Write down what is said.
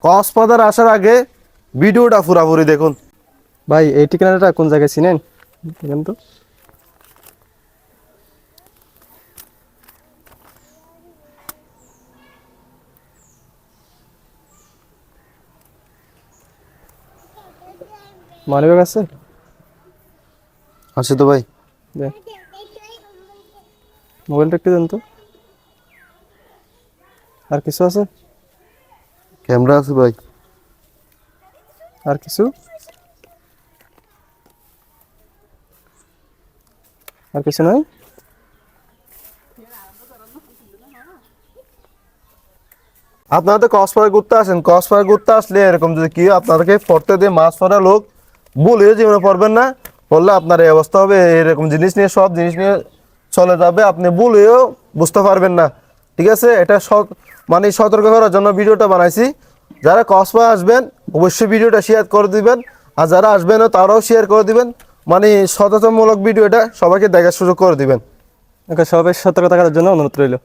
কক্সবাজার আসার আগে ভিডিওটা পুরাপুরি দেখুন। ভাই এই ঠিকানাটা কোন জায়গায় চিনেন? দেখেন তো। মানিব্যাগ আছে? আছে তো ভাই। দেখ, মোবাইলটা একটু দেন তো। আর কিছু আছে? ক্যামেরা আছে ভাই। আর কিছু? আর কিছু নয়? আপনারা তো কক্সবাজার ঘুরতে আসেন, কক্সবাজার ঘুরতে আসলে এরকম যদি কি আপনাদেরকে পড়তে দিয়ে মাছ ধরা লোক বলেও জীবনে পড়বেন না, বললে আপনার এই অবস্থা হবে। এরকম জিনিস নিয়ে সব জিনিস নিয়ে চলে যাবে, আপনি বলেও বুঝতে পারবেন না। ঠিক আছে, এটা মানে সতর্ক করার জন্য ভিডিওটা বানাইছি। যারা কক্সবাজার আসবেন অবশ্যই ভিডিওটা শেয়ার করে দিবেন, আর যারা আসবেন তারাও শেয়ার করে দিবেন। মানে সচেতনমূলক ভিডিওটা সবাইকে দেখার সুযোগ করে দিবেন। ওকে, সবাই সতর্ক থাকার জন্য অনুরোধ রইল।